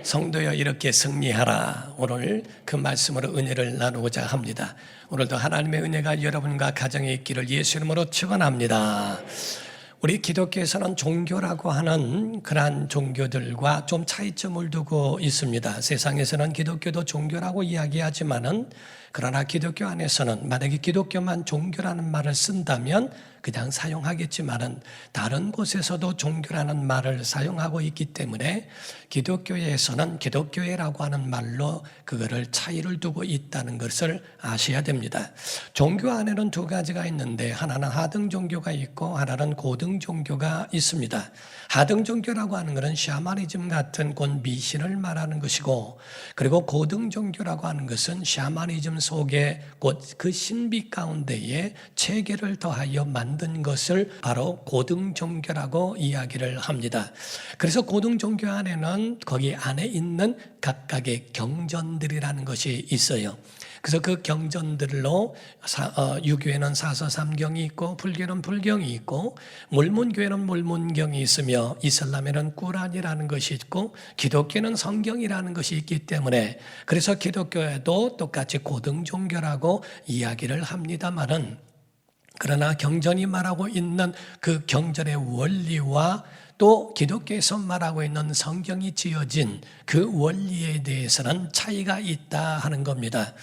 성도여 이렇게 승리하라. 오늘 그 말씀으로 은혜를 나누고자 합니다. 오늘도 하나님의 은혜가 여러분과 가정에 있기를 예수 이름으로 축원합니다. 우리 기독교에서는 종교라고 하는 그러한 종교들과 좀 차이점을 두고 있습니다. 세상에서는 기독교도 종교라고 이야기하지만은 그러나 기독교 안에서는 만약에 기독교만 종교라는 말을 쓴다면 그냥 사용하겠지만은 다른 곳에서도 종교라는 말을 사용하고 있기 때문에 기독교에서는 기독교회라고 하는 말로 그거를 차이를 두고 있다는 것을 아셔야 됩니다. 종교 안에는 두 가지가 있는데 하나는 하등 종교가 있고 하나는 고등 종교가 있습니다. 하등 종교라고 하는 것은 샤머니즘 같은 곧 미신을 말하는 것이고, 그리고 고등 종교라고 하는 것은 샤머니즘 속에 곧 그 신비 가운데에 체계를 더하여 만든 것을 바로 고등 종교라고 이야기를 합니다. 그래서 고등 종교 안에는 거기 안에 있는 각각의 경전들이라는 것이 있어요. 그래서 그 경전들로 유교에는 사서삼경이 있고 불교는 불경이 있고 몰몬교회는 몰몬경이 있으며 이슬람에는 꾸란이라는 것이 있고 기독교는 성경이라는 것이 있기 때문에 그래서 기독교에도 똑같이 고등종교라고 이야기를 합니다만은, 그러나 경전이 말하고 있는 그 경전의 원리와 또 기독교에서 말하고 있는 성경이 지어진 그 원리에 대해서는 차이가 있다 하는 겁니다.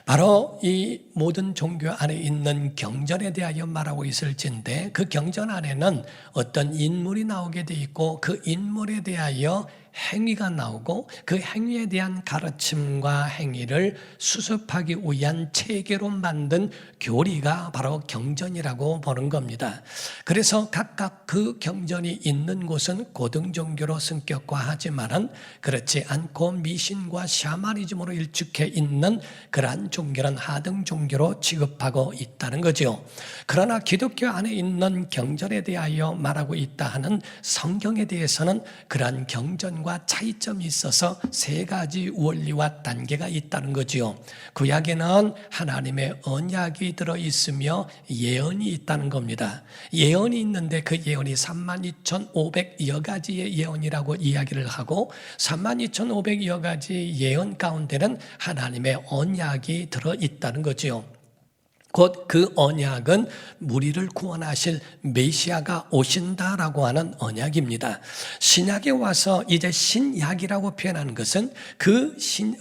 바로 이 모든 종교 안에 있는 경전에 대하여 말하고 있을진데 그 경전 안에는 어떤 인물이 나오게 돼 있고 그 인물에 대하여 행위가 나오고 그 행위에 대한 가르침과 행위를 수습하기 위한 체계로 만든 교리가 바로 경전이라고 보는 겁니다. 그래서 각각 그 경전이 있는 곳은 고등종교로 승격화하지만은 그렇지 않고 미신과 샤머니즘으로 일축해 있는 그러한 종교는 하등종교로 취급하고 있다는 거죠. 그러나 기독교 안에 있는 경전에 대하여 말하고 있다 하는 성경에 대해서는 그러한 경전과 차이점이 있어서 세 가지 원리와 단계가 있다는 거지요. 구약에는 하나님의 언약이 들어있으며 예언이 있다는 겁니다. 예언이 있는데 그 예언이 32,500여 가지의 예언이라고 이야기를 하고 32,500여 가지 예언 가운데는 하나님의 언약이 들어있다는 거지요. 곧 그 언약은 우리를 구원하실 메시아가 오신다라고 하는 언약입니다. 신약에 와서 이제 신약이라고 표현하는 것은 그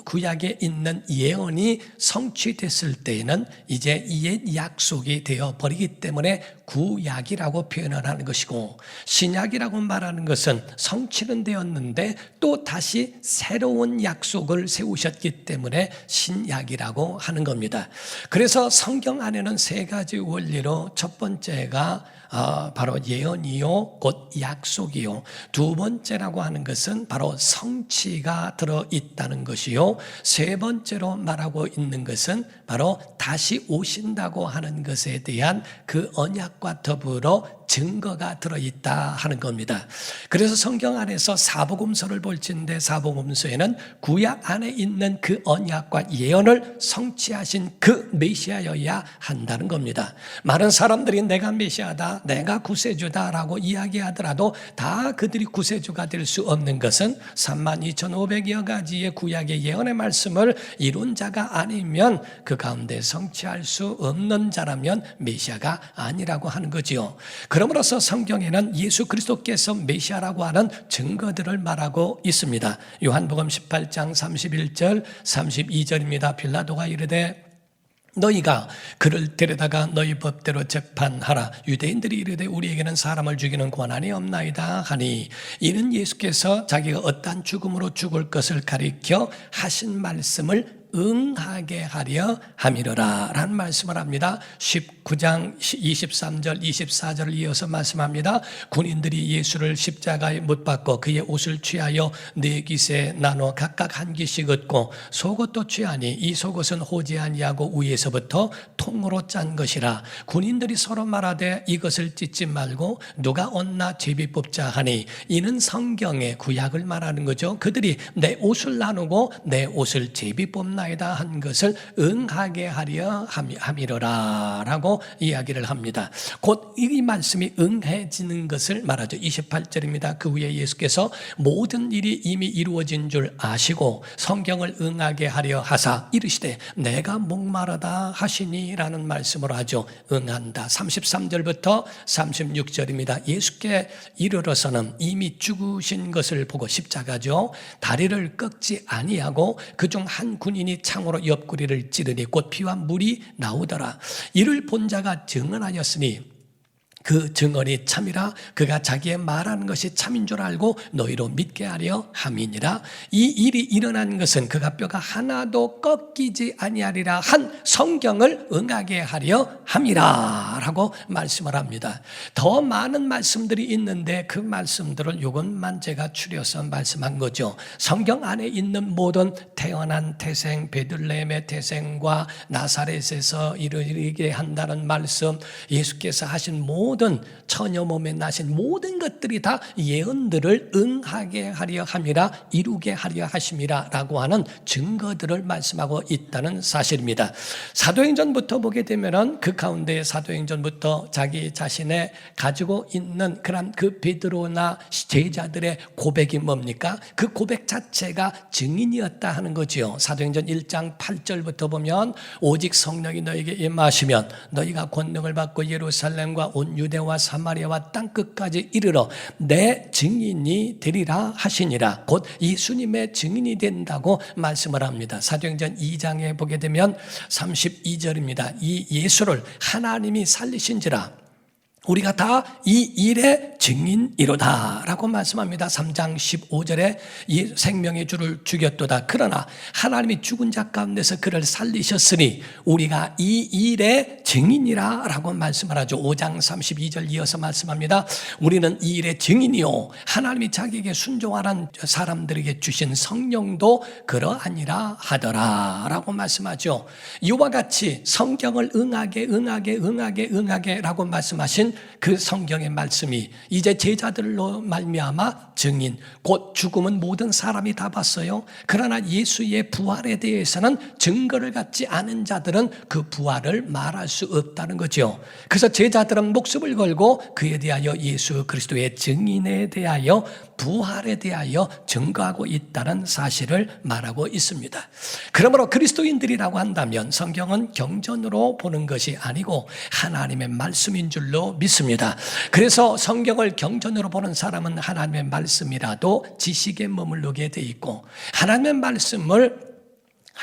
구약에 있는 예언이 성취됐을 때에는 이제 옛 약속이 되어 버리기 때문에 구약이라고 표현을 하는 것이고, 신약이라고 말하는 것은 성취는 되었는데 또 다시 새로운 약속을 세우셨기 때문에 신약이라고 하는 겁니다. 그래서 성경 안에는 세 가지 원리로 첫 번째가 바로 예언이요 곧 약속이요, 두 번째라고 하는 것은 바로 성취가 들어있다는 것이요, 세 번째로 말하고 있는 것은 바로 다시 오신다고 하는 것에 대한 그 언약과 더불어 증거가 들어있다 하는 겁니다. 그래서 성경 안에서 사복음서를 볼진데 사복음서에는 구약 안에 있는 그 언약과 예언을 성취하신 그 메시아여야 한다는 겁니다. 많은 사람들이 내가 메시아다, 내가 구세주다라고 이야기하더라도 다 그들이 구세주가 될 수 없는 것은 32,500여 가지의 구약의 예언의 말씀을 이룬 자가 아니면 그 가운데 성취할 수 없는 자라면 메시아가 아니라고 하는 거지요. 그러므로서 성경에는 예수 그리스도께서 메시아라고 하는 증거들을 말하고 있습니다. 요한복음 18장 31절 32절입니다. 빌라도가 이르되 너희가 그를 데려다가 너희 법대로 재판하라. 유대인들이 이르되 우리에게는 사람을 죽이는 권한이 없나이다 하니, 이는 예수께서 자기가 어떠한 죽음으로 죽을 것을 가리켜 하신 말씀을 응하게 하려 함이로라 라는 말씀을 합니다. 19장 23절 24절을 이어서 말씀합니다. 군인들이 예수를 십자가에 못 박고 그의 옷을 취하여 네 깃에 나눠 각각 한 깃씩 얻고 속옷도 취하니 이 속옷은 호지 아니하고 위에서부터 통으로 짠 것이라. 군인들이 서로 말하되 이것을 찢지 말고 누가 얻나 제비 뽑자 하니, 이는 성경의 구약을 말하는 거죠. 그들이 내 옷을 나누고 내 옷을 제비 뽑나 있나이다 한 것을 응하게 하려 함이로라 라고 이야기를 합니다. 곧 이 말씀이 응해지는 것을 말하죠. 28절입니다. 그 후에 예수께서 모든 일이 이미 이루어진 줄 아시고 성경을 응하게 하려 하사 이르시되 내가 목마르다 하시니 라는 말씀을 하죠. 응한다. 33절부터 36절입니다. 예수께 이르러서는 이미 죽으신 것을 보고 십자가죠. 다리를 꺾지 아니하고 그중 한 군인이 창으로 옆구리를 찌르니 곧 피와 물이 나오더라. 이를 본 자가 증언하였으니 그 증언이 참이라. 그가 자기의 말하는 것이 참인 줄 알고 너희로 믿게 하려 함이니라. 이 일이 일어난 것은 그가 뼈가 하나도 꺾이지 아니하리라 한 성경을 응하게 하려 함이라 라고 말씀을 합니다. 더 많은 말씀들이 있는데 그 말씀들을 이것만 제가 추려서 말씀한 거죠. 성경 안에 있는 모든 태어난 태생, 베들레헴의 태생과 나사렛에서 이르게 한다는 말씀, 예수께서 하신 모든 처녀 몸에 나신 모든 것들이 다 예언들을 응하게 하려 함이라, 이루게 하려 하심이라 라고 하는 증거들을 말씀하고 있다는 사실입니다. 사도행전부터 보게 되면 그 가운데 사도행전부터 자기 자신의 가지고 있는 그런 그 베드로나 제자들의 고백이 뭡니까? 그 고백 자체가 증인이었다 하는 거지요. 사도행전 1장 8절부터 보면 오직 성령이 너에게 임하시면 너희가 권능을 받고 예루살렘과 온 유대와 사마리아와 땅끝까지 이르러 내 증인이 되리라 하시니라. 곧 예수님의 증인이 된다고 말씀을 합니다. 사도행전 2장에 보게 되면 32절입니다. 이 예수를 하나님이 살리신지라 우리가 다 이 일의 증인이로다 라고 말씀합니다. 3장 15절에 생명의 주를 죽였도다. 그러나 하나님이 죽은 자 가운데서 그를 살리셨으니 우리가 이 일의 증인이라 라고 말씀을 하죠. 5장 32절 이어서 말씀합니다. 우리는 이 일의 증인이요 하나님이 자기에게 순종하는 사람들에게 주신 성령도 그러하니라 하더라 라고 말씀하죠. 이와 같이 성경을 응하게 라고 말씀하신 그 성경의 말씀이 이제 제자들로 말미암아 증인, 곧 죽음은 모든 사람이 다 봤어요. 그러나 예수의 부활에 대해서는 증거를 갖지 않은 자들은 그 부활을 말할 수 없다는 거죠. 그래서 제자들은 목숨을 걸고 그에 대하여 예수 그리스도의 증인에 대하여 부활에 대하여 증거하고 있다는 사실을 말하고 있습니다. 그러므로 그리스도인들이라고 한다면 성경은 경전으로 보는 것이 아니고 하나님의 말씀인 줄로 믿습니다. 그래서 성경을 경전으로 보는 사람은 하나님의 말씀이라도 지식에 머무르게 돼 있고 하나님의 말씀을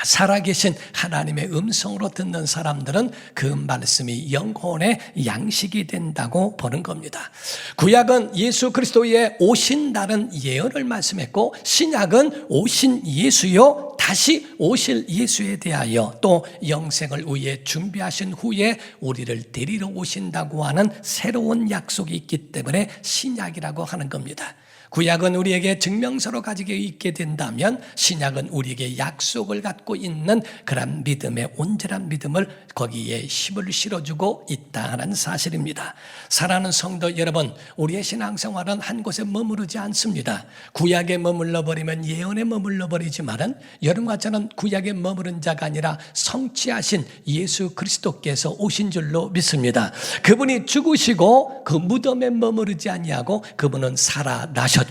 살아계신 하나님의 음성으로 듣는 사람들은 그 말씀이 영혼의 양식이 된다고 보는 겁니다. 구약은 예수 그리스도의 오신다는 예언을 말씀했고 신약은 오신 예수요 다시 오실 예수에 대하여 또 영생을 위해 준비하신 후에 우리를 데리러 오신다고 하는 새로운 약속이 있기 때문에 신약이라고 하는 겁니다. 구약은 우리에게 증명서로 가지고 있게 된다면 신약은 우리에게 약속을 갖고 있는 그런 믿음의 온전한 믿음을 거기에 힘을 실어주고 있다는 사실입니다. 사랑하는 성도 여러분, 우리의 신앙생활은 한 곳에 머무르지 않습니다. 구약에 머물러 버리면 예언에 머물러 버리지만은 여러분과 저는 구약에 머무른 자가 아니라 성취하신 예수 그리스도께서 오신 줄로 믿습니다. 그분이 죽으시고 그 무덤에 머무르지 아니하고 그분은 살아나셨고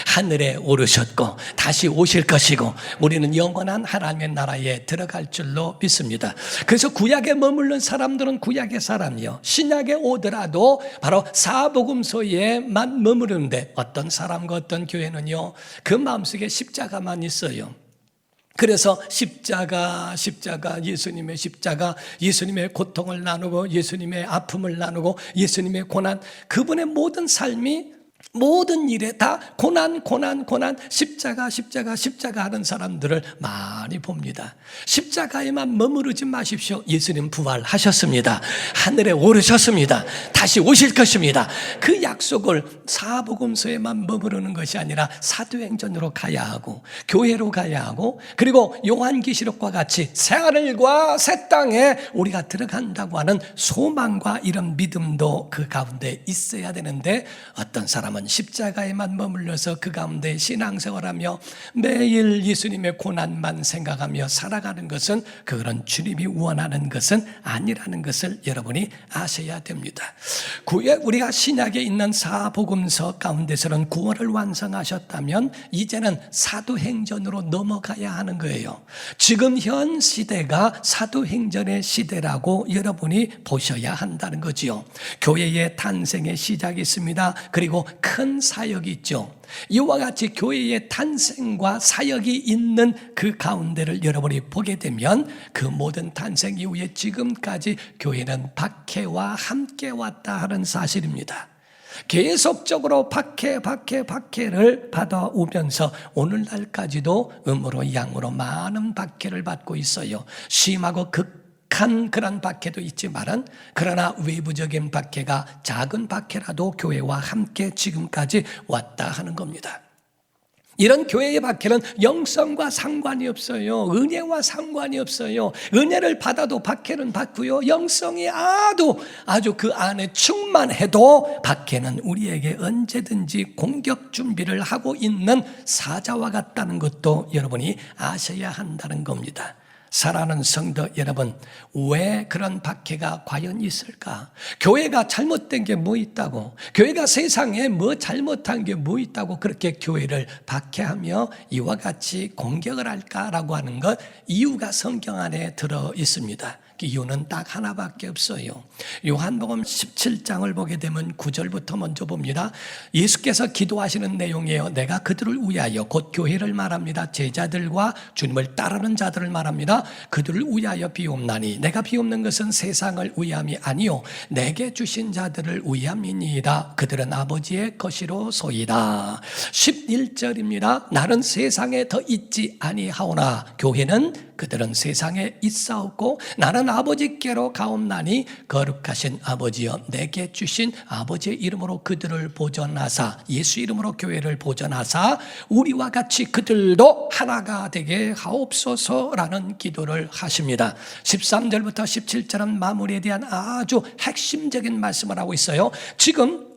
하늘에 오르셨고 다시 오실 것이고 우리는 영원한 하나님의 나라에 들어갈 줄로 믿습니다. 그래서 구약에 머무른 사람들은 구약의 사람이요 신약에 오더라도 바로 사복음서에만 머무르는데 어떤 사람과 어떤 교회는요 그 마음속에 십자가만 있어요. 그래서 십자가 예수님의 십자가, 예수님의 고통을 나누고 예수님의 아픔을 나누고 예수님의 고난, 그분의 모든 삶이 모든 일에 다 고난 십자가 하는 사람들을 많이 봅니다. 십자가에만 머무르지 마십시오. 예수님 부활하셨습니다. 하늘에 오르셨습니다. 다시 오실 것입니다. 그 약속을 사복음서에만 머무르는 것이 아니라 사도행전으로 가야 하고 교회로 가야 하고 그리고 요한계시록과 같이 새하늘과 새 땅에 우리가 들어간다고 하는 소망과 이런 믿음도 그 가운데 있어야 되는데 어떤 사람 사람은 십자가에만 머물러서 그 가운데 신앙생활하며 매일 예수님의 고난만 생각하며 살아가는 것은 그런 주님이 원하는 것은 아니라는 것을 여러분이 아셔야 됩니다. 우리가 신약에 있는 사복음서 가운데서는 구원을 완성하셨다면 이제는 사도행전으로 넘어가야 하는 거예요. 지금 현 시대가 사도행전의 시대라고 여러분이 보셔야 한다는 거지요. 교회의 탄생의 시작이 있습니다. 그리고 큰 사역이 있죠. 이와 같이 교회의 탄생과 사역이 있는 그 가운데를 여러분이 보게 되면 그 모든 탄생 이후에 지금까지 교회는 박해와 함께 왔다 하는 사실입니다. 계속적으로 박해를 받아오면서 오늘날까지도 음으로 양으로 많은 박해를 받고 있어요. 심하고 극한 그런 박해도 있지만은 그러나 외부적인 박해가 작은 박해라도 교회와 함께 지금까지 왔다 하는 겁니다. 이런 교회의 박해는 영성과 상관이 없어요. 은혜와 상관이 없어요. 은혜를 받아도 박해는 받고요. 영성이 아주 그 안에 충만해도 박해는 우리에게 언제든지 공격 준비를 하고 있는 사자와 같다는 것도 여러분이 아셔야 한다는 겁니다. 사랑하는 성도 여러분, 왜 그런 박해가 과연 있을까? 교회가 잘못된 게 뭐 있다고? 교회가 세상에 뭐 잘못한 게 뭐 있다고 그렇게 교회를 박해하며 이와 같이 공격을 할까라고 하는 것, 이유가 성경 안에 들어 있습니다. 그 이유는 딱 하나밖에 없어요. 요한복음 17장을 보게 되면 9절부터 먼저 봅니다. 예수께서 기도하시는 내용이에요. 내가 그들을 위하여, 곧 교회를 말합니다. 제자들과 주님을 따르는 자들을 말합니다. 그들을 위하여 비옵나니 내가 비옵는 것은 세상을 위함이 아니요 내게 주신 자들을 위함이니이다. 그들은 아버지의 것이로소이다. 11절입니다. 나는 세상에 더 있지 아니하오나 교회는 그들은 세상에 있사옵고 나는 아버지께로 가옵나니 거룩하신 아버지여 내게 주신 아버지의 이름으로 그들을 보존하사, 예수 이름으로 교회를 보존하사 우리와 같이 그들도 하나가 되게 하옵소서라는 기도를 하십니다. 13절부터 17절은 마무리에 대한 아주 핵심적인 말씀을 하고 있어요. 지금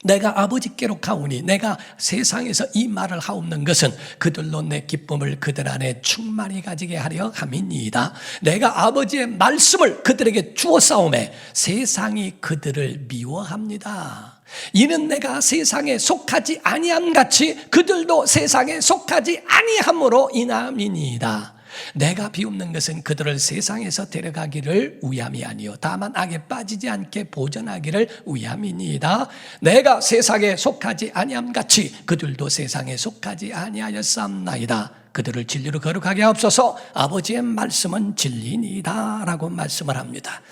내가 아버지께로 가오니, 내가 세상에서 이 말을 하옵는 것은 그들로 내 기쁨을 그들 안에 충만히 가지게 하려 함이니이다. 내가 아버지의 말씀을 그들에게 주었사오매 세상이 그들을 미워합니다. 이는 내가 세상에 속하지 아니함 같이 그들도 세상에 속하지 아니함으로 인함이니이다. 내가 비옵는 것은 그들을 세상에서 데려가기를 위함이 아니요 다만 악에 빠지지 않게 보존하기를 위함이니이다. 내가 세상에 속하지 아니함 같이 그들도 세상에 속하지 아니하였사옵나이다. 그들을 진리로 거룩하게 하옵소서. 아버지의 말씀은 진리니이다 라고 말씀을 합니다.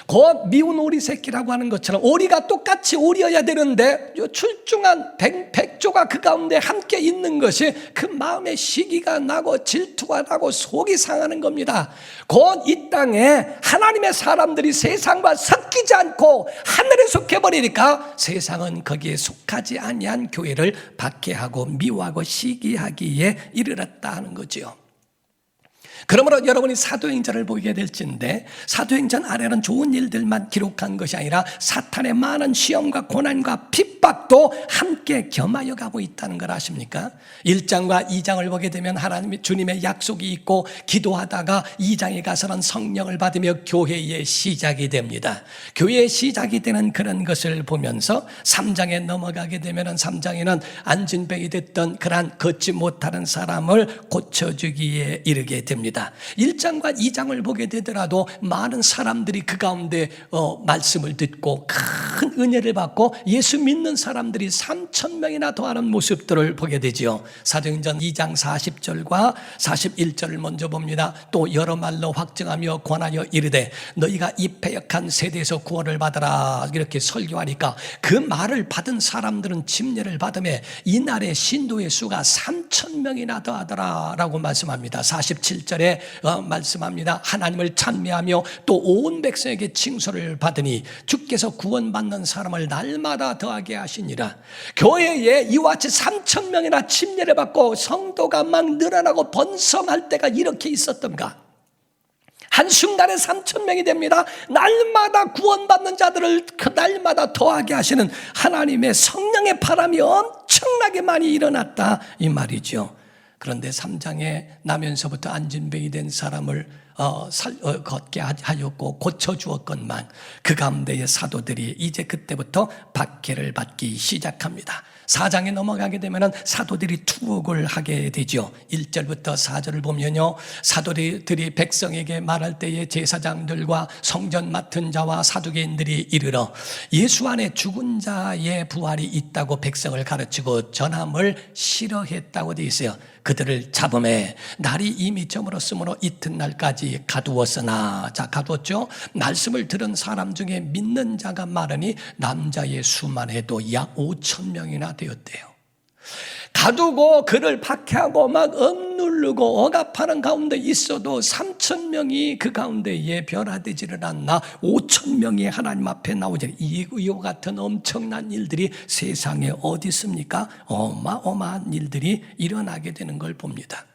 곧 미운 오리 새끼라고 하는 것처럼 오리가 똑같이 오리여야 되는데 출중한 백조가 그 가운데 함께 있는 것이 그 마음에 시기가 나고 질투가 나고 속이 상하는 겁니다. 곧 이 땅에 하나님의 사람들이 세상과 섞이지 않고 하늘에 속해버리니까 세상은 거기에 속하지 아니한 교회를 박해하고 미워하고 시기하기에 이르렀다 하는 거지요. 그러므로 여러분이 사도행전을 보게 될진데 사도행전 안에는 좋은 일들만 기록한 것이 아니라 사탄의 많은 시험과 고난과 핍박도 함께 겸하여 가고 있다는 걸 아십니까? 1장과 2장을 보게 되면 하나님의 주님의 약속이 있고 기도하다가 2장에 가서는 성령을 받으며 교회의 시작이 됩니다. 교회의 시작이 되는 그런 것을 보면서 3장에 넘어가게 되면 3장에는 안진병이 됐던 그러한 걷지 못하는 사람을 고쳐주기에 이르게 됩니다. 1장과 2장을 보게 되더라도 많은 사람들이 그 가운데 말씀을 듣고 큰 은혜를 받고 예수 믿는 사람들이 3,000명이나 더하는 모습들을 보게 되지요. 사도행전 2장 40절과 41절을 먼저 봅니다. 또 여러 말로 확증하며 권하여 이르되 너희가 이 패역한 세대에서 구원을 받아라 이렇게 설교하니까 그 말을 받은 사람들은 침례를 받음에 이날의 신도의 수가 3,000명이나 더하더라 라고 말씀합니다. 47절에 말씀합니다. 하나님을 찬미하며 또 온 백성에게 칭송을 받으니 주께서 구원받는 사람을 날마다 더하게 하시니라. 교회에 이와 같이 3,000명이나 침례를 받고 성도가 막 늘어나고 번성할 때가 이렇게 있었던가? 한순간에 3,000명이 됩니다. 날마다 구원받는 자들을 그 날마다 더하게 하시는 하나님의 성령의 바람이 엄청나게 많이 일어났다 이 말이죠. 그런데 3장에 나면서부터 안진병이 된 사람을 걷게 하였고 고쳐주었건만 그 가운데의 사도들이 이제 그때부터 박해를 받기 시작합니다. 4장에 넘어가게 되면 사도들이 투옥을 하게 되죠. 1절부터 4절을 보면요, 사도들이 백성에게 말할 때에 제사장들과 성전 맡은 자와 사두개인들이 이르러 예수 안에 죽은 자의 부활이 있다고 백성을 가르치고 전함을 싫어했다고 되어 있어요. 그들을 잡음에 날이 이미 저물었으므로 이튿날까지 가두었으나, 자, 가두었죠. 말씀을 들은 사람 중에 믿는 자가 많으니 남자의 수만 해도 약 5,000명이나 되었대요. 가두고 그를 박해하고 막 억누르고 억압하는 가운데 있어도 3,000명이 그 가운데에 변화되지를 않나 5,000명이 하나님 앞에 나오지. 이와 같은 엄청난 일들이 세상에 어디 있습니까? 어마어마한 일들이 일어나게 되는 걸 봅니다.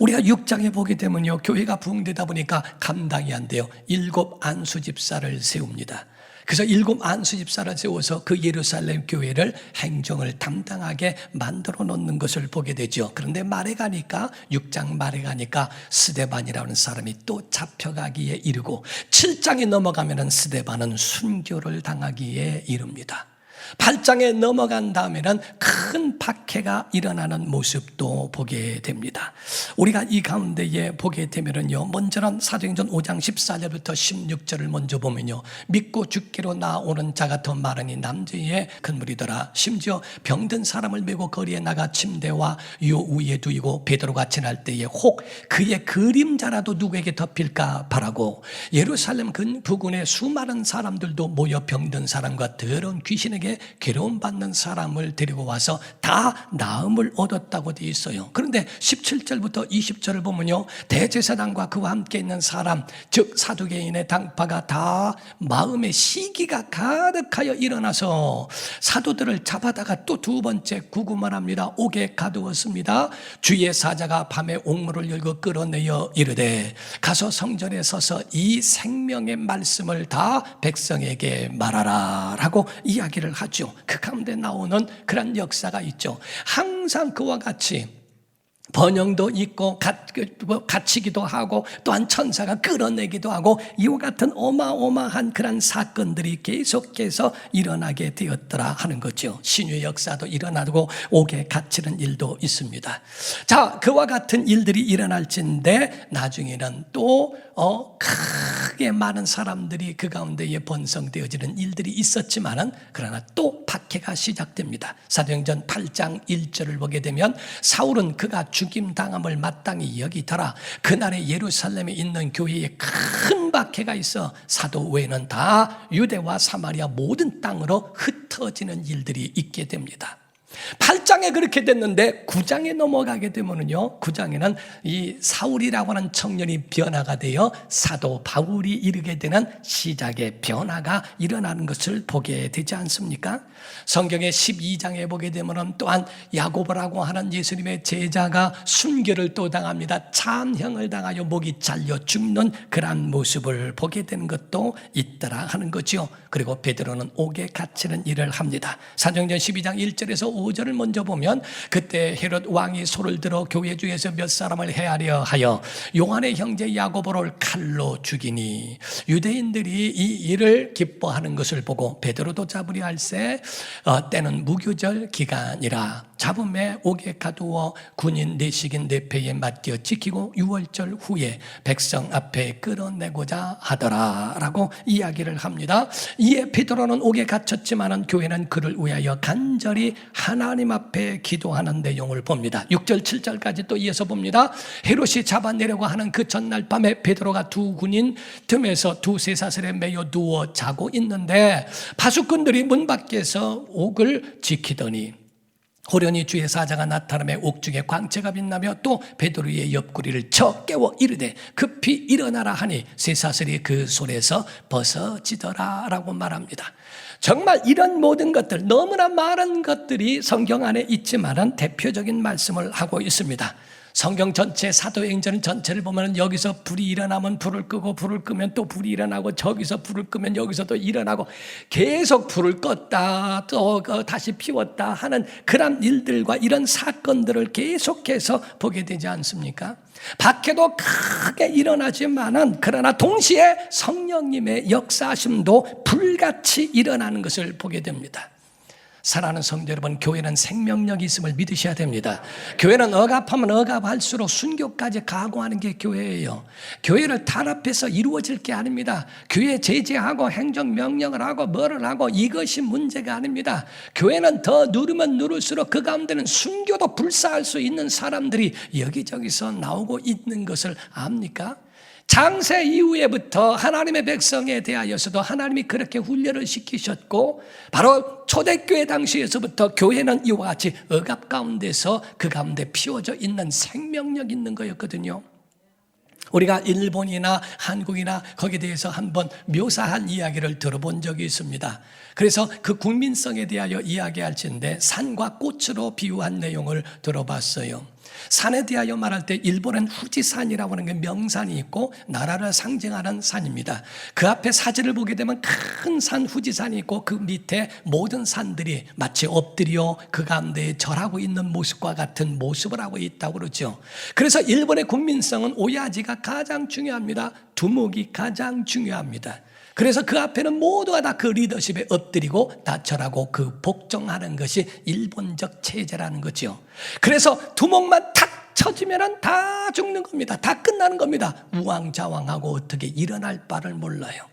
우리가 6장에 보게 되면요, 교회가 부흥되다 보니까 감당이 안 돼요. 7 안수집사를 세웁니다. 그래서 7 안수집사를 세워서 그 예루살렘 교회를 행정을 담당하게 만들어 놓는 것을 보게 되죠. 그런데 말에 가니까 6장 말에 가니까 스데반이라는 사람이 또 잡혀가기에 이르고 7장에 넘어가면 스데반은 순교를 당하기에 이릅니다. 8장에 넘어간 다음에는 큰 박해가 일어나는 모습도 보게 됩니다. 우리가 이 가운데에 보게 되면요, 먼저는 사도행전 5장 14절부터 16절을 먼저 보면요, 믿고 죽기로 나오는 자가 더 많으니 남자의 큰무리더라. 심지어 병든 사람을 메고 거리에 나가 침대와 요 위에 두이고 베드로가 지날 때에 혹 그의 그림자라도 누구에게 덮일까 바라고 예루살렘 부근에 수많은 사람들도 모여 병든 사람과 더러운 귀신에게 괴로움받는 사람을 데리고 와서 다 나음을 얻었다고 되어 있어요. 그런데 17절부터 20절을 보면요, 대제사장과 그와 함께 있는 사람, 즉 사두개인의 당파가 다 마음에 시기가 가득하여 일어나서 사도들을 잡아다가 또 두 번째 구금을 합니다. 옥에 가두었습니다. 주의 사자가 밤에 옥문을 열고 끌어내어 이르되 가서 성전에 서서 이 생명의 말씀을 다 백성에게 말하라 라고 이야기를 하죠. 그 가운데 나오는 그런 역사가 있죠. 항상 그와 같이 번영도 있고 갇히기도 하고 또한 천사가 끌어내기도 하고 이와 같은 어마어마한 그런 사건들이 계속해서 일어나게 되었더라 하는 거죠. 신유의 역사도 일어나고 옥에 갇히는 일도 있습니다. 자, 그와 같은 일들이 일어날진데 나중에는 또 크게 많은 사람들이 그 가운데에 번성되어지는 일들이 있었지만은 그러나 또 박해가 시작됩니다. 사도행전 8장 1절을 보게 되면 사울은 그가 죽임당함을 마땅히 여기더라. 그날에 예루살렘에 있는 교회에 큰 박해가 있어 사도 외에는 다 유대와 사마리아 모든 땅으로 흩어지는 일들이 있게 됩니다. 8장에 그렇게 됐는데 9장에 넘어가게 되면요, 9장에는 이 사울이라고 하는 청년이 변화가 되어 사도 바울이 이르게 되는 시작의 변화가 일어나는 것을 보게 되지 않습니까? 성경의 12장에 보게 되면 또한 야고보라고 하는 예수님의 제자가 순교를 또 당합니다. 참형을 당하여 목이 잘려 죽는 그러한 모습을 보게 되는 것도 있더라 하는 거죠. 그리고 베드로는 옥에 갇히는 일을 합니다. 사도행전 12장 1절에서 5절을 먼저 보면 그때 헤롯 왕이 소를 들어 교회 중에서 몇 사람을 헤아려 하여 요한의 형제 야고보를 칼로 죽이니 유대인들이 이 일을 기뻐하는 것을 보고 베드로도 잡으려 할세 때는 무교절 기간이라 잡음에 옥에 가두어 군인 내식인 내패에 맡겨 지키고 6월절 후에 백성 앞에 끌어내고자 하더라 라고 이야기를 합니다. 이에 베드로는 옥에 갇혔지만 교회는 그를 위하여 간절히 하나님 앞에 기도하는 내용을 봅니다. 6절 7절까지 또 이어서 봅니다. 헤롯이 잡아내려고 하는 그 전날 밤에 베드로가 두 군인 틈에서 두 쇠사슬에 매여 누워 자고 있는데 파수꾼들이 문 밖에서 옥을 지키더니 호련히 주의 사자가 나타나며 옥중에 광채가 빛나며 또 베드로의 옆구리를 쳐 깨워 이르되 급히 일어나라 하니 쇠사슬이 그 손에서 벗어지더라 라고 말합니다. 정말 이런 모든 것들, 너무나 많은 것들이 성경 안에 있지만은 대표적인 말씀을 하고 있습니다. 성경 전체, 사도행전 전체를 보면 여기서 불이 일어나면 불을 끄고, 불을 끄면 또 불이 일어나고, 저기서 불을 끄면 여기서 또 일어나고, 계속 불을 껐다 또 다시 피웠다 하는 그런 일들과 이런 사건들을 계속해서 보게 되지 않습니까? 밖에도 크게 일어나지만은 그러나 동시에 성령님의 역사하심도 불같이 일어나는 것을 보게 됩니다. 사랑하는 성도 여러분, 교회는 생명력이 있음을 믿으셔야 됩니다. 교회는 억압하면 억압할수록 순교까지 각오하는 게 교회예요. 교회를 탄압해서 이루어질 게 아닙니다. 교회 제재하고 행정명령을 하고 뭐를 하고 이것이 문제가 아닙니다. 교회는 더 누르면 누를수록 그 가운데는 순교도 불사할 수 있는 사람들이 여기저기서 나오고 있는 것을 압니까? 창세 이후에부터 하나님의 백성에 대하여서도 하나님이 그렇게 훈련을 시키셨고, 바로 초대교회 당시에서부터 교회는 이와 같이 억압 가운데서 그 가운데 피워져 있는 생명력 있는 거였거든요. 우리가 일본이나 한국이나 거기에 대해서 한번 묘사한 이야기를 들어본 적이 있습니다. 그래서 그 국민성에 대하여 이야기할 텐데 산과 꽃으로 비유한 내용을 들어봤어요. 산에 대하여 말할 때 일본은 후지산이라고 하는 게 명산이 있고 나라를 상징하는 산입니다. 그 앞에 사진을 보게 되면 큰 산 후지산이 있고 그 밑에 모든 산들이 마치 엎드려 그 가운데 절하고 있는 모습과 같은 모습을 하고 있다고 그러죠. 그래서 일본의 국민성은 오야지가 가장 중요합니다. 두목이 가장 중요합니다. 그래서 그 앞에는 모두가 다 그 리더십에 엎드리고 다 절하고 그 복종하는 것이 일본적 체제라는 거죠. 그래서 두목만 탁 쳐지면 다 죽는 겁니다. 다 끝나는 겁니다. 우왕좌왕하고 어떻게 일어날 바를 몰라요.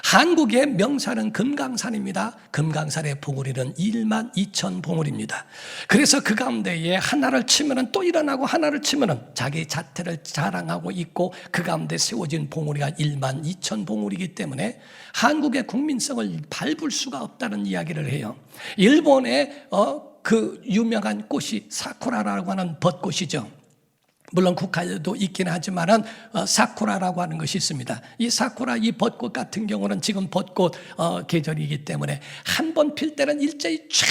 한국의 명산은 금강산입니다. 금강산의 봉우리는 12,000 봉우리입니다. 그래서 그 가운데에 하나를 치면은 또 일어나고 하나를 치면은 자기 자태를 자랑하고 있고 그 가운데 세워진 봉우리가 12,000 봉우리이기 때문에 한국의 국민성을 밟을 수가 없다는 이야기를 해요. 일본의 그 유명한 꽃이 사쿠라라고 하는 벚꽃이죠. 물론 국화에도 있긴 하지만은 사쿠라라고 하는 것이 있습니다. 이 사쿠라, 이 벚꽃 같은 경우는 지금 벚꽃 계절이기 때문에 한 번 필 때는 일제히 쫙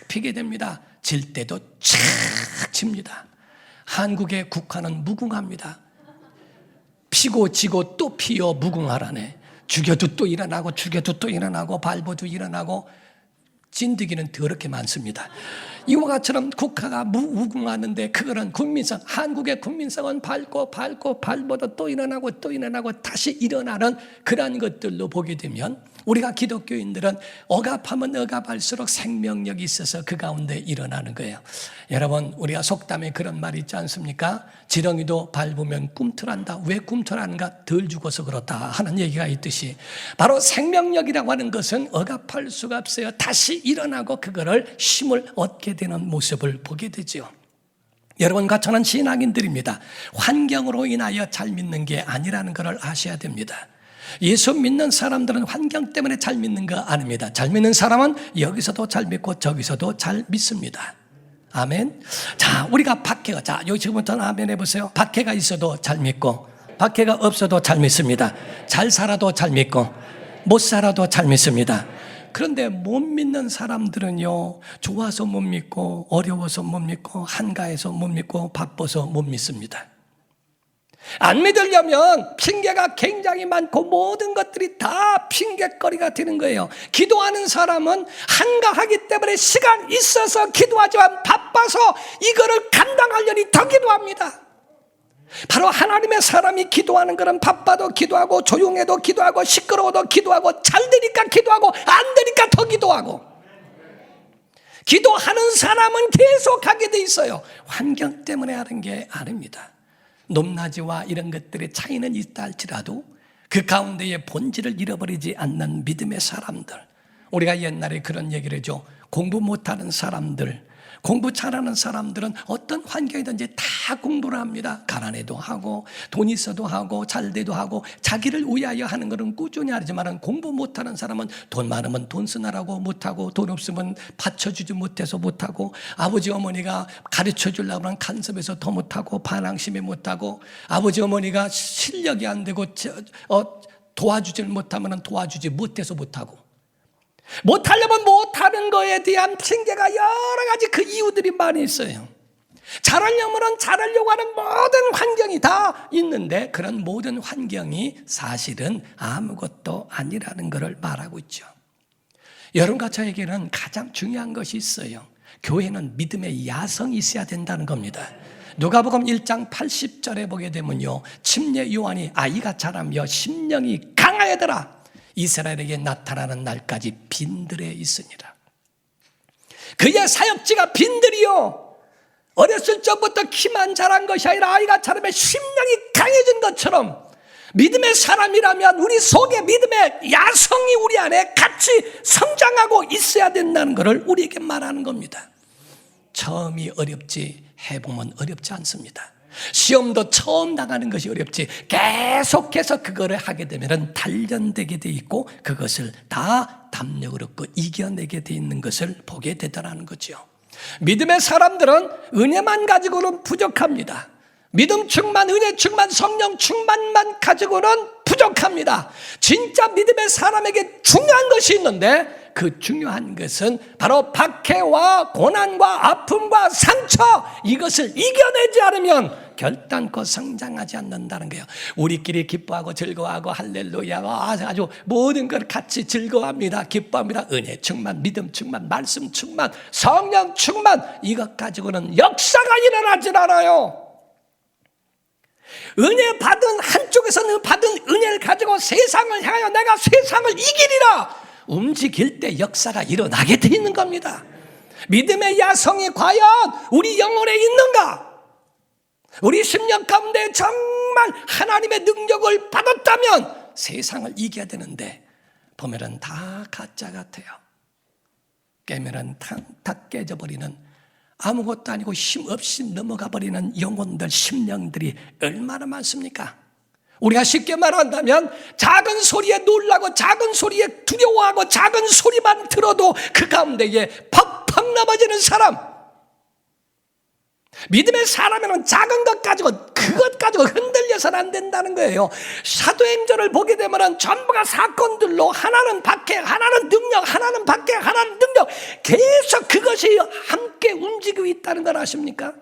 피게 됩니다. 질 때도 쫙 칩니다. 한국의 국화는 무궁합니다. 피고 지고 또 피어 무궁화라네. 죽여도 또 일어나고 죽여도 또 일어나고 밟아도 일어나고 진드기는 더럽게 많습니다. 이와 같이처럼 국가가 무궁하는데 그거는 국민성, 한국의 국민성은 밟고 밟아도 또 일어나고 또 일어나고 다시 일어나는 그러한 것들로 보게 되면 우리가 기독교인들은 억압하면 억압할수록 생명력이 있어서 그 가운데 일어나는 거예요. 여러분, 우리가 속담에 그런 말이 있지 않습니까? 지렁이도 밟으면 꿈틀한다. 왜 꿈틀하는가? 덜 죽어서 그렇다 하는 얘기가 있듯이 바로 생명력이라고 하는 것은 억압할 수가 없어요. 다시 일어나고 그거를 힘을 얻게 되는 모습을 보게 되죠. 여러분과 저는 신앙인들입니다. 환경으로 인하여 잘 믿는 게 아니라는 것을 아셔야 됩니다. 예수 믿는 사람들은 환경 때문에 잘 믿는 거 아닙니다. 잘 믿는 사람은 여기서도 잘 믿고 저기서도 잘 믿습니다. 아멘. 자, 우리가 박해가, 자, 여기 지금부터는 아멘 해보세요. 박해가 있어도 잘 믿고, 박해가 없어도 잘 믿습니다. 잘 살아도 잘 믿고, 못 살아도 잘 믿습니다. 그런데 못 믿는 사람들은요, 좋아서 못 믿고, 어려워서 못 믿고, 한가해서 못 믿고, 바빠서 못 믿습니다. 안 믿으려면 핑계가 굉장히 많고 모든 것들이 다 핑계거리가 되는 거예요. 기도하는 사람은 한가하기 때문에 시간 있어서 기도하지만 바빠서 이거를 감당하려니 더 기도합니다. 바로 하나님의 사람이 기도하는 것은 바빠도 기도하고 조용해도 기도하고 시끄러워도 기도하고 잘 되니까 기도하고 안 되니까 더 기도하고, 기도하는 사람은 계속 하게 돼 있어요. 환경 때문에 하는 게 아닙니다. 높낮이와 이런 것들의 차이는 있다 할지라도 그 가운데의 본질을 잃어버리지 않는 믿음의 사람들, 우리가 옛날에 그런 얘기를 해줘. 공부 못하는 사람들, 공부 잘하는 사람들은 어떤 환경이든지 다 공부를 합니다. 가난해도 하고 돈 있어도 하고 잘돼도 하고 자기를 위하여 하는 것은 꾸준히 하지만 공부 못하는 사람은 돈 많으면 돈 쓰느라고 못하고 돈 없으면 받쳐주지 못해서 못하고, 아버지 어머니가 가르쳐주려고 하면 간섭해서 더 못하고 반항심에 못하고, 아버지 어머니가 실력이 안 되고 도와주질 못하면 도와주지 못해서 못하고, 못하려면 못하는 거에 대한 핑계가 여러 가지 그 이유들이 많이 있어요. 잘하려면 잘하려고 하는 모든 환경이 다 있는데 그런 모든 환경이 사실은 아무것도 아니라는 것을 말하고 있죠. 여러분과 저에게는 가장 중요한 것이 있어요. 교회는 믿음의 야성이 있어야 된다는 겁니다. 누가복음 1장 80절에 보게 되면요, 침례 요한이 아이가 자라며 심령이 강하여더라 이스라엘에게 나타나는 날까지 빈들에 있으니라. 그의 사역지가 빈들이요, 어렸을 적부터 키만 자란 것이 아니라 아이가 자라며 심령이 강해진 것처럼 믿음의 사람이라면 우리 속에 믿음의 야성이 우리 안에 같이 성장하고 있어야 된다는 것을 우리에게 말하는 겁니다. 처음이 어렵지 해보면 어렵지 않습니다. 시험도 처음 나가는 것이 어렵지 계속해서 그거를 하게 되면 단련되게 돼 있고 그것을 다 담력을 얻고 이겨내게 돼 있는 것을 보게 되더라는 거죠. 믿음의 사람들은 은혜만 가지고는 부족합니다. 믿음 충만, 은혜 충만, 성령 충만만 가지고는 부족합니다. 진짜 믿음의 사람에게 중요한 것이 있는데 그 중요한 것은 바로 박해와 고난과 아픔과 상처, 이것을 이겨내지 않으면 결단코 성장하지 않는다는 거예요. 우리끼리 기뻐하고 즐거워하고 할렐루야 아주 모든 걸 같이 즐거워합니다. 기뻐합니다. 은혜 충만, 믿음 충만, 말씀 충만, 성령 충만, 이것 가지고는 역사가 일어나질 않아요. 은혜 받은 한쪽에서는 받은 은혜를 가지고 세상을 향하여 내가 세상을 이기리라 움직일 때 역사가 일어나게 돼 있는 겁니다. 믿음의 야성이 과연 우리 영혼에 있는가? 우리 심령 가운데 정말 하나님의 능력을 받았다면 세상을 이겨야 되는데 보면은 다 가짜 같아요. 깨면은 다 깨져버리는, 아무것도 아니고 힘없이 넘어가 버리는 영혼들, 심령들이 얼마나 많습니까? 우리가 쉽게 말한다면 작은 소리에 놀라고 작은 소리에 두려워하고 작은 소리만 들어도 그 가운데에 팍팍 넘어지는 사람. 믿음의 사람에는 작은 것 가지고 그것 가지고 흔들려서는 안 된다는 거예요. 사도행전을 보게 되면 전부가 사건들로 하나는 박해, 하나는 능력, 하나는 박해, 하나는 능력, 계속 그것이 함께 움직이고 있다는 걸 아십니까?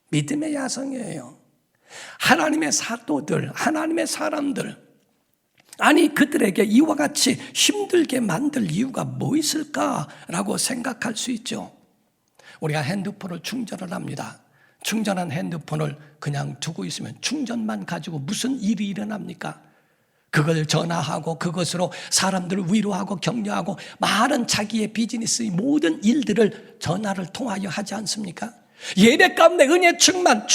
믿음의 야성이에요. 하나님의 사도들, 하나님의 사람들, 아니 그들에게 이와 같이 힘들게 만들 이유가 뭐 있을까라고 생각할 수 있죠. 우리가 핸드폰을 충전을 합니다. 충전한 핸드폰을 그냥 두고 있으면 충전만 가지고 무슨 일이 일어납니까? 그걸 전화하고 그것으로 사람들을 위로하고 격려하고 많은 자기의 비즈니스의 모든 일들을 전화를 통하여 하지 않습니까? 예배 가운데 은혜 충전만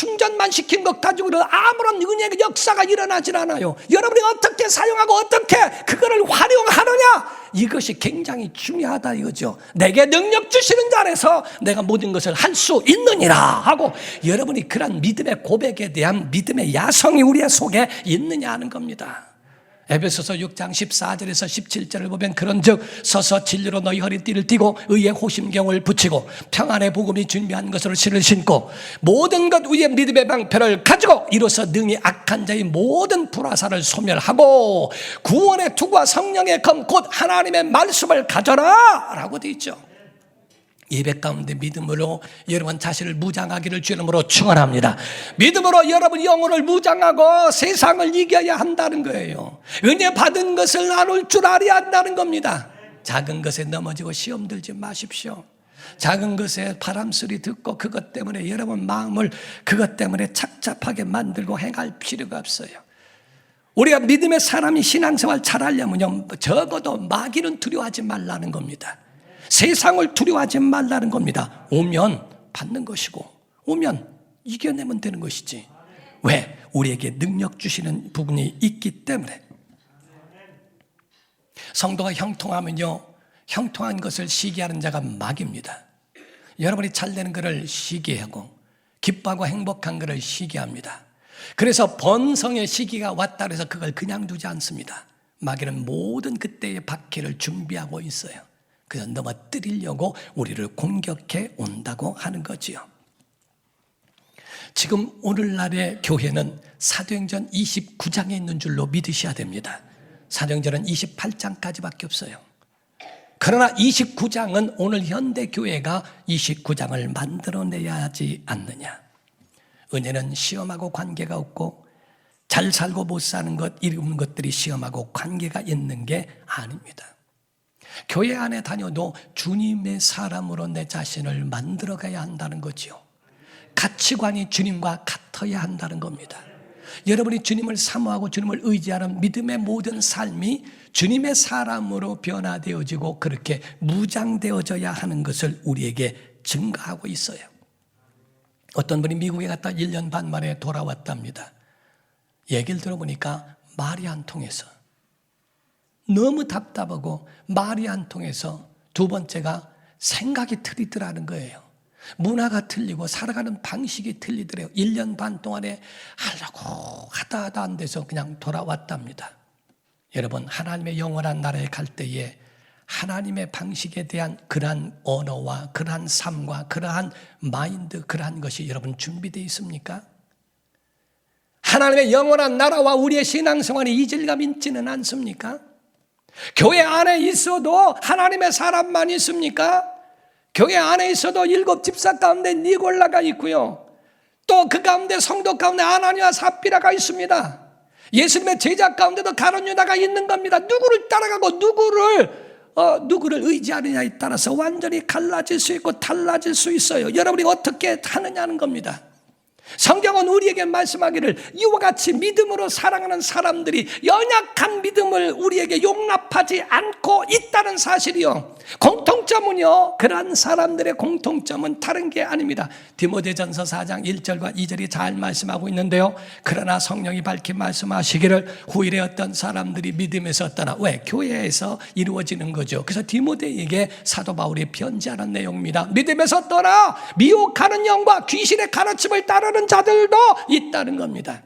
시킨 것 가지고는 아무런 은혜의 역사가 일어나질 않아요. 여러분이 어떻게 사용하고 어떻게 그거를 활용하느냐, 이것이 굉장히 중요하다 이거죠. 내게 능력 주시는 자 안에서 내가 모든 것을 할 수 있느니라 하고 여러분이 그런 믿음의 고백에 대한 믿음의 야성이 우리 속에 있느냐 하는 겁니다. 에베소서 6장 14절에서 17절을 보면 그런즉 서서 진리로 너희 허리띠를 띠고 의의 호심경을 붙이고 평안의 복음이 준비한 것으로 실을 신고 모든 것 위에 믿음의 방패를 가지고 이로써 능히 악한 자의 모든 불화살을 소멸하고 구원의 투구와 성령의 검 곧 하나님의 말씀을 가져라 라고 되어 있죠. 예배 가운데 믿음으로 여러분 자신을 무장하기를 주 이름으로 축원합니다. 믿음으로 여러분 영혼을 무장하고 세상을 이겨야 한다는 거예요. 은혜 받은 것을 나눌 줄 알아야 한다는 겁니다. 작은 것에 넘어지고 시험 들지 마십시오. 작은 것에 바람소리 듣고 그것 때문에 여러분 마음을 그것 때문에 착잡하게 만들고 행할 필요가 없어요. 우리가 믿음의 사람이 신앙생활 잘하려면요, 적어도 마귀는 두려워하지 말라는 겁니다. 세상을 두려워하지 말라는 겁니다. 오면 받는 것이고 오면 이겨내면 되는 것이지. 왜? 우리에게 능력 주시는 부분이 있기 때문에. 성도가 형통하면요, 형통한 것을 시기하는 자가 마귀입니다. 여러분이 잘되는 것을 시기하고 기뻐하고 행복한 것을 시기합니다. 그래서 번성의 시기가 왔다 그래서 그걸 그냥 두지 않습니다. 마귀는 모든 그때의 박해를 준비하고 있어요. 그래서 넘어뜨리려고 우리를 공격해 온다고 하는 거지요. 지금 오늘날의 교회는 사도행전 29장에 있는 줄로 믿으셔야 됩니다. 사도행전은 28장까지밖에 없어요. 그러나 29장은 오늘 현대교회가 29장을 만들어내야 하지 않느냐. 은혜는 시험하고 관계가 없고 잘 살고 못 사는 것, 이런 것들이 시험하고 관계가 있는 게 아닙니다. 교회 안에 다녀도 주님의 사람으로 내 자신을 만들어가야 한다는 거지요. 가치관이 주님과 같아야 한다는 겁니다. 여러분이 주님을 사모하고 주님을 의지하는 믿음의 모든 삶이 주님의 사람으로 변화되어지고 그렇게 무장되어져야 하는 것을 우리에게 증거하고 있어요. 어떤 분이 미국에 갔다 1년 반 만에 돌아왔답니다. 얘기를 들어보니까 말이 안 통해서 너무 답답하고 말이 안 통해서 두 번째가 생각이 틀리더라는 거예요. 문화가 틀리고 살아가는 방식이 틀리더래요. 1년 반 동안에 하려고 하다 안 돼서 그냥 돌아왔답니다. 여러분, 하나님의 영원한 나라에 갈 때에 하나님의 방식에 대한 그러한 언어와 그러한 삶과 그러한 마인드, 그러한 것이 여러분 준비되어 있습니까? 하나님의 영원한 나라와 우리의 신앙생활이 이질감 있지는 않습니까? 교회 안에 있어도 하나님의 사람만 있습니까? 교회 안에 있어도 7 집사 가운데 니골라가 있고요. 또 그 가운데 성도 가운데 아나니와 삽비라가 있습니다. 예수님의 제자 가운데도 가룟 유다가 있는 겁니다. 누구를 따라가고 누구를 의지하느냐에 따라서 완전히 갈라질 수 있고 달라질 수 있어요. 여러분이 어떻게 하느냐는 겁니다. 성경은 우리에게 말씀하기를 이와 같이 믿음으로 사랑하는 사람들이 연약한 믿음을 우리에게 용납하지 않고 있다는 사실이요. 공통점은요, 그러한 사람들의 공통점은 다른 게 아닙니다. 디모데전서 4장 1절과 2절이 잘 말씀하고 있는데요. 그러나 성령이 밝히 말씀하시기를 후일에 어떤 사람들이 믿음에서 떠나, 왜? 교회에서 이루어지는 거죠. 그래서 디모데에게 사도 바울이 편지하는 내용입니다. 믿음에서 떠나 미혹하는 영과 귀신의 가르침을 따르는 자들도 있다는 겁니다.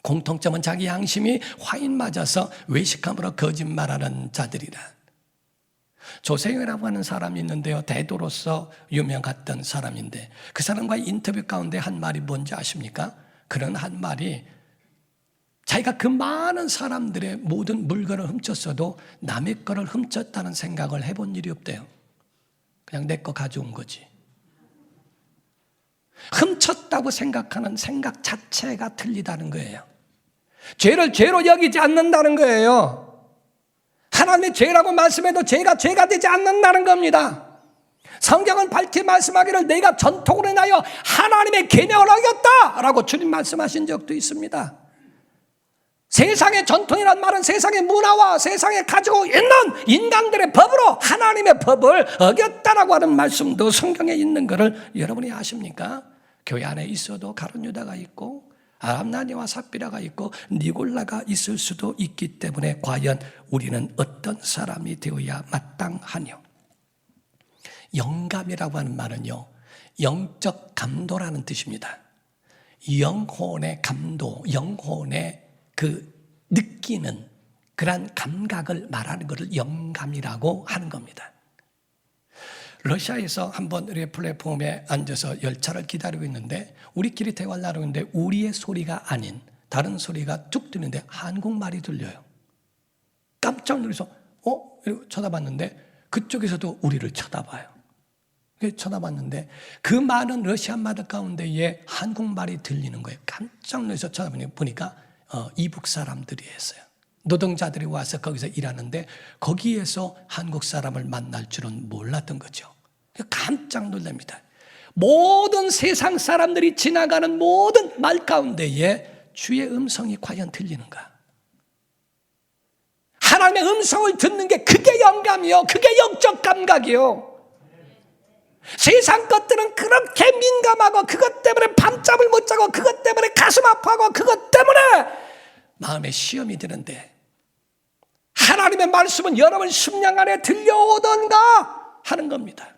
공통점은 자기 양심이 화인 맞아서 외식함으로 거짓말하는 자들이라. 조세영이라고 하는 사람이 있는데요, 대도로서 유명했던 사람인데 그 사람과의 인터뷰 가운데 한 말이 뭔지 아십니까? 그런 한 말이 자기가 그 많은 사람들의 모든 물건을 훔쳤어도 남의 거를 훔쳤다는 생각을 해본 일이 없대요. 그냥 내 거 가져온 거지. 훔쳤다고 생각하는 생각 자체가 틀리다는 거예요. 죄를 죄로 여기지 않는다는 거예요. 하나님의 죄라고 말씀해도 죄가 되지 않는다는 겁니다. 성경은 밝히 말씀하기를 내가 전통으로 인하여 하나님의 계명을 어겼다라고 주님 말씀하신 적도 있습니다. 세상의 전통이란 말은 세상의 문화와 세상에 가지고 있는 인간들의 법으로 하나님의 법을 어겼다라고 하는 말씀도 성경에 있는 것을 여러분이 아십니까? 교회 안에 있어도 가룟 유다가 있고 아나니와 삽비라가 있고 니골라가 있을 수도 있기 때문에 과연 우리는 어떤 사람이 되어야 마땅하뇨? 영감이라고 하는 말은요, 영적 감도라는 뜻입니다. 영혼의 감도, 영혼의 그 느끼는 그러한 감각을 말하는 것을 영감이라고 하는 겁니다. 러시아에서 한번 우리 플랫폼에 앉아서 열차를 기다리고 있는데 우리끼리 대화를 나누고 있는데 우리의 소리가 아닌 다른 소리가 툭 뜨는데 한국말이 들려요. 깜짝 놀라서 이러고 쳐다봤는데 그쪽에서도 우리를 쳐다봐요. 쳐다봤는데 그 많은 러시아 말 가운데에 한국말이 들리는 거예요. 깜짝 놀라서 쳐다보니까 이북 사람들이 했어요. 노동자들이 와서 거기서 일하는데 거기에서 한국 사람을 만날 줄은 몰랐던 거죠. 깜짝 놀랍니다. 모든 세상 사람들이 지나가는 모든 말 가운데에 주의 음성이 과연 들리는가? 하나님의 음성을 듣는 게 그게 영감이요, 그게 영적 감각이요. 세상 것들은 그렇게 민감하고 그것 때문에 밤잠을 못 자고 그것 때문에 가슴 아파하고 그것 때문에 마음에 시험이 드는데 하나님의 말씀은 여러분 심령 안에 들려오던가 하는 겁니다.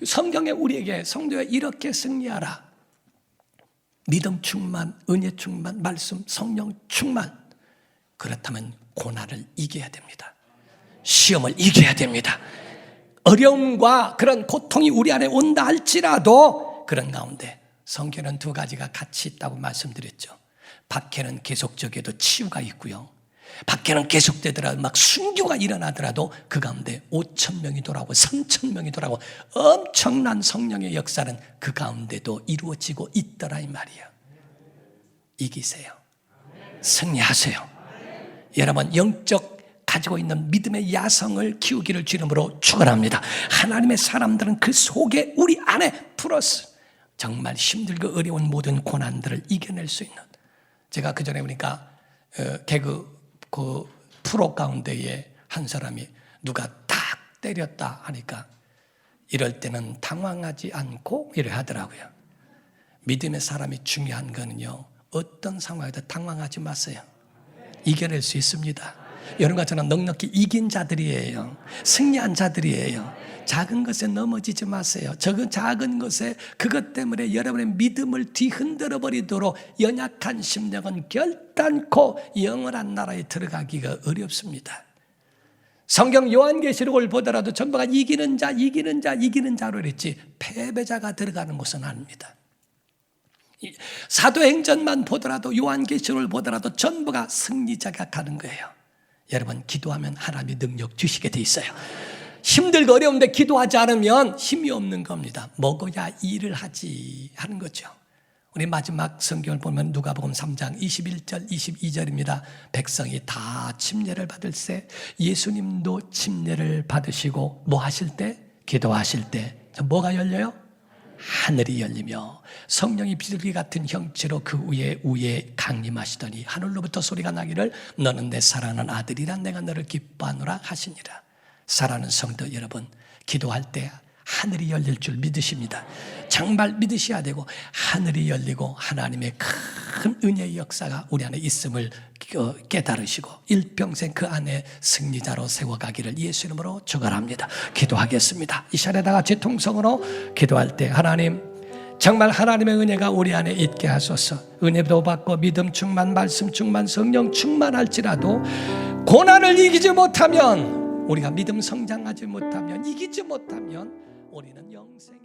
성경에 우리에게 성도야 이렇게 승리하라. 믿음 충만, 은혜 충만, 말씀, 성령 충만. 그렇다면 고난을 이겨야 됩니다. 시험을 이겨야 됩니다. 어려움과 그런 고통이 우리 안에 온다 할지라도 그런 가운데 성경에는 2가지가 같이 있다고 말씀드렸죠. 밖에는 계속적에도 치유가 있고요. 밖에는 계속되더라도 막 순교가 일어나더라도 그 가운데 5,000명이 돌아오고 3,000명이 돌아오고 엄청난 성령의 역사는 그 가운데도 이루어지고 있더라 이 말이에요. 이기세요. 승리하세요. 여러분 영적 가지고 있는 믿음의 야성을 키우기를 주님으로 축원합니다. 하나님의 사람들은 그 속에 우리 안에 플러스 정말 힘들고 어려운 모든 고난들을 이겨낼 수 있는, 제가 그전에 보니까 개그 그 프로 가운데에 한 사람이 누가 딱 때렸다 하니까 이럴 때는 당황하지 않고 이래 하더라고요. 믿음의 사람이 중요한 거는요, 어떤 상황에도 당황하지 마세요. 이겨낼 수 있습니다. 여러분과 저는 넉넉히 이긴 자들이에요. 승리한 자들이에요. 작은 것에 넘어지지 마세요. 작은 것에 그것 때문에 여러분의 믿음을 뒤흔들어 버리도록 연약한 심령은 결단코 영원한 나라에 들어가기가 어렵습니다. 성경 요한계시록을 보더라도 전부가 이기는 자로 그랬지 패배자가 들어가는 곳은 아닙니다. 사도행전만 보더라도 요한계시록을 보더라도 전부가 승리자가 가는 거예요. 여러분 기도하면 하나님이 능력 주시게 돼 있어요. 힘들고 어려운데 기도하지 않으면 힘이 없는 겁니다. 먹어야 일을 하지 하는 거죠. 우리 마지막 성경을 보면 누가복음 3장 21절 22절입니다. 백성이 다 침례를 받을세 예수님도 침례를 받으시고 뭐 하실 때? 기도하실 때 뭐가 열려요? 하늘이 열리며 성령이 비둘기 같은 형체로 그 위에 강림하시더니 하늘로부터 소리가 나기를 너는 내 사랑하는 아들이라 내가 너를 기뻐하노라 하시니라. 사랑하는 성도 여러분, 기도할 때 하늘이 열릴 줄 믿으십니다. 정말 믿으셔야 되고 하늘이 열리고 하나님의 큰 은혜의 역사가 우리 안에 있음을 깨달으시고 일평생 그 안에 승리자로 세워가기를 예수 이름으로 축원합니다. 기도하겠습니다. 이 시간에 다 같이 통성으로 기도할 때 하나님, 정말 하나님의 은혜가 우리 안에 있게 하소서. 은혜도 받고 믿음 충만, 말씀 충만, 성령 충만할지라도 고난을 이기지 못하면, 우리가 믿음 성장하지 못하면, 이기지 못하면 우리는 영생에